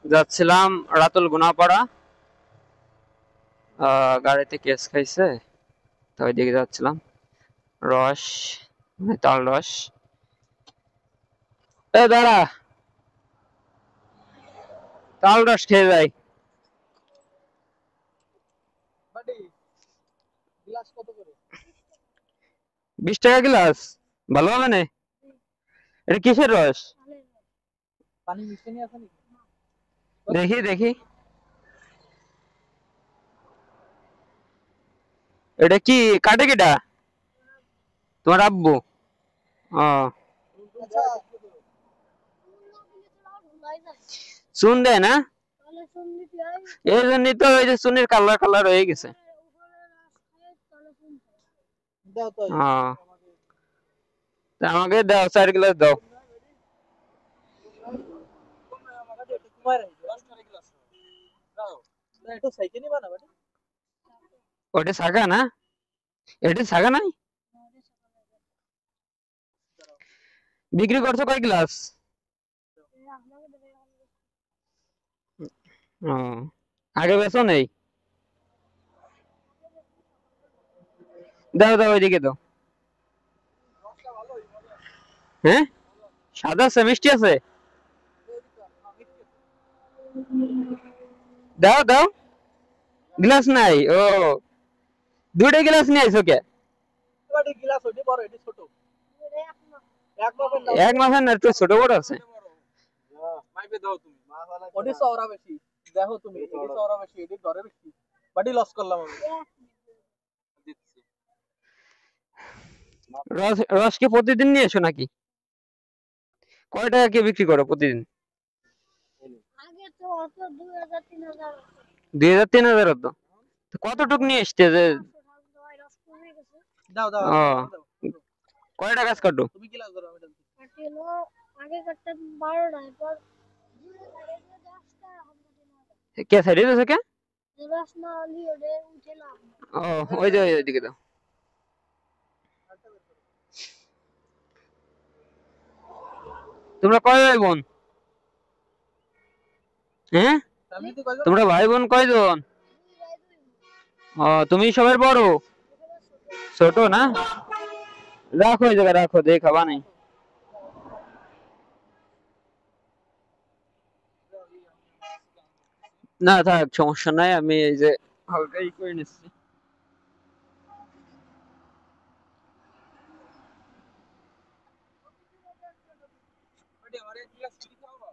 যাচ্ছিলাম রাতুল গুনাপাড়া। গাড়িতে কেস খাইছে, তো ওইদিকে যাচ্ছিলাম। রস, মানে তাল রস। দাঁড়া, তাল রস খেয়ে যাই। গ্লাস কত করে? 20 টাকা গ্লাস। ভালো হবে না? এটা কিসের রস? পানি মিশানি আছে নাকি? দেখি দেখি, এটা কি কাটে কিটা? তোমার আব্বু? ও, আচ্ছা, চুন দেয় না? এই জন্যই তো ওই যে চুনের কালার কালার হয়ে গেছে। দাও তো ও, তা আমাকে দাও 4 গ্লাস দাও। তোমার গ্লাস দাও। একটু সাইকেল নিবা না বাড়ি? ওটা ছাগা না? এটা ছাগা নাই? বিক্রি করছো কয় গ্লাস? ও, আগে বেচো নেই? দাও দাও, ওইদিকে দাও। হ্যাঁ, সাদা আছে, মিষ্টি আছে? দাও দাও, গ্লাস নাই? ও, দুইটা গ্লাস নিয়ে আইছো কে? বাড়ি গ্লাস ওইটা বড় এটা ছোট। এক মাপের নাও। এক মাসের না, একটু ছোট বড় আছে। মাইপে দাও তুমি। ওটি চওড়া বেশি। দেখো তুমি এটি চওড়া বেশি, এটি ধরে বেশি। বাড়ি লস করলাম আমি। দিচ্ছি। রস রস কি প্রতিদিন নিয়ে এসো নাকি? কয় টাকা কি বিক্রি করো প্রতিদিন? আগে তো অত 2000 3000 2000 3000 হতো? তো কতটুক নিয়ে এসছে যে? রস কমে গেছে। দাও দাও ও, দাও। কয়টা গাছ কাটো? তুমি গ্লাস ধরো আমি ডালছি। কাটি হলো আগে কাটতাম 12টা, এরপর 10টা কে সাইডে দিয়েছো কে? রস না হলে ওটা উঠে না। ও, ওই যে ওইদিকে দাও। তোমরা কয় ভাই বোন? হ্যাঁ, আমি তো কইছো তোমরা ভাই বোন কয়জন? ও, তুমি সবার বড়? ছোট না? রাখো এই জায়গায়, রাখো, দিয়ে খাবা নাই। না থাক, সমস্যা নাই, আমি এই যে হালকাই করে নিচ্ছি। বাড়ি আমার এক গ্লাস ফ্রি খাওয়া।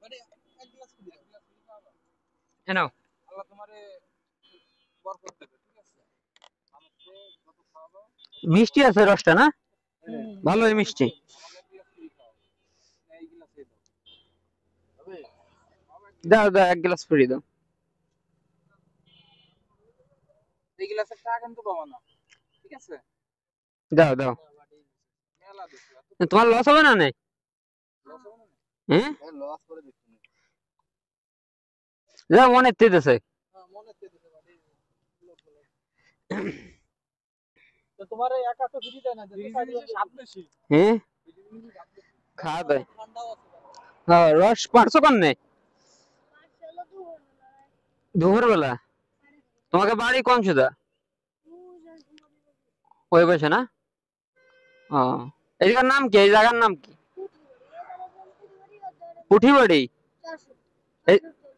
বাড়ি এক গ্লাস ফ্রি খাওয়া। কেন? আল্লাহ তোমারে বরকত দেবে, ঠিক আছে? আমাকে যত খাওয়াবো মিষ্টি আছে রসটা না? ভালোই মিষ্টি। আমাকে এক গ্লাস ফ্রি খাওয়াবো। এই গ্লাসে দাও। হবে? দাও দাও, 1 গ্লাস ফ্রি দাও। এই গ্লাসের টাকা কিন্তু পাবো না, ঠিক আছে? দাও দাও। মেলা দিছি তোমার লস হবে না? নাই? লস হবে না। হ্যাঁ, লস করে দিচ্ছি না। যা মনে তেতেছে। মনে তেতেছে বাড়ি লোক বলে। তো তোমার এই একা তো ফ্রি দেয় না, যে স্বাদ বেশি। হ্যাঁ, খাওয়া দেয়। হ্যাঁ, রস পারছো কেমনে? দুপুর বেলা? তোমাকে বাড়ি কোন সুদা? ওই পাশে না? ও, এদিকার নাম কি? এই জায়গার নাম কি? পুঠি বাড়ি?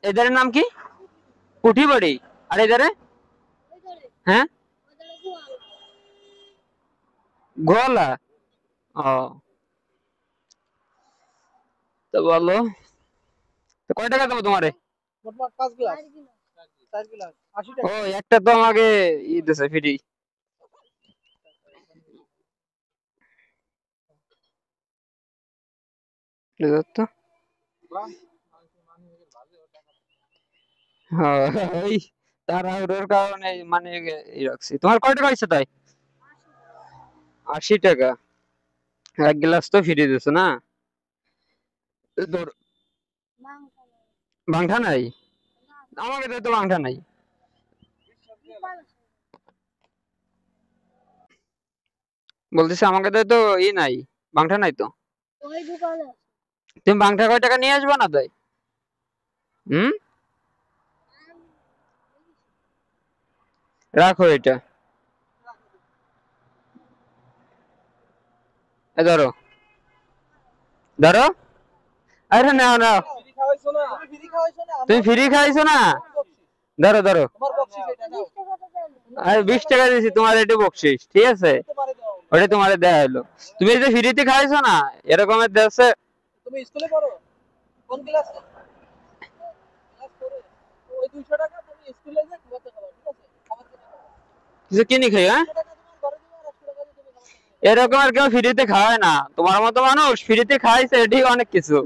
এদের নাম কি? পুঠি বাড়ি? আর এদারে? হ্যাঁ, গোয়ালা? ও, তো বলো, তো কয় টাকা দেবো তোমারে? মোটমাট 5 গ্লাস 4 গ্লাস 80 ও, টাকা। একটা তো আমাকে ই দিছে ফ্রি। তো হ্যাঁ, ওই তাড়াহুড়োর কারণে মানে এই রাখছি। তোমার কয় টাকা হয়েছে তাই? 80 টাকা? 1 গ্লাস তো ফ্রি দিছো না? বাংঠা নাই? আমাকে তো বাংঠা নাই। বলতেছি আমাকে তো ই নাই, বাংঠা নাই তো। ওই দোকানে তুমি বাংঠা কয় টাকা নিয়ে আসবা না তাই? হুম, রাখো এটা। ধরো ধরো, আরে নাও নাও, ফ্রি খাওয়াইছো না, তুমি ফ্রি খাওয়াইছো না, তুমি ফ্রি খাইছো না, ধরো ধরো। তোমার বকশিস এটা নাও। 20 টাকা তো দেন। আরে 20 টাকা দিয়েছি তোমার, এটা বকশিস, ঠিক আছে, তোমারে দাও। ওটা তোমার দেয়া হলো। তুমি এই যে ফ্রিতে খাইছো না, এরকমের দেশে। তুমি স্কুলে পড়ো? কোন ক্লাসে? ক্লাস 4 এ। ওই 200 টাকা তুমি স্কুলে যে খাওয়াতে খাওয়া, ঠিক আছে? খাবার কিনে খাও। কিছু কিনে খাই, হ্যাঁ? 100 টাকা তোমার ঘরে দিবা আর 100 টাকা দিয়ে তুমি খাবার কিনে খাও। এরকম আর কেউ ফ্রিতে খাওয়ায় না, তোমার মতো মানুষ ফ্রিতে খাইছে, এটি অনেক কিছু,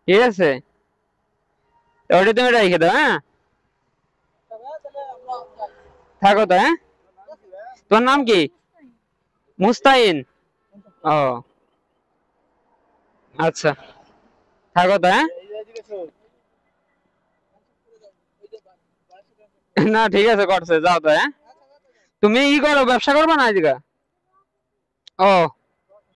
ঠিক আছে, ওটা তুমি রেখে দাও, হ্যাঁ? তবে তাহলে আমরা যাই। থাকো তো, হ্যাঁ? তোমার নাম কি? মুস্তাইন। ও আচ্ছা, থাকো তো, হ্যাঁ? না ঠিক আছে, করছে, যাও তো, হ্যাঁ? তুমি ই করো, ব্যবসা করবে না আজকে? ও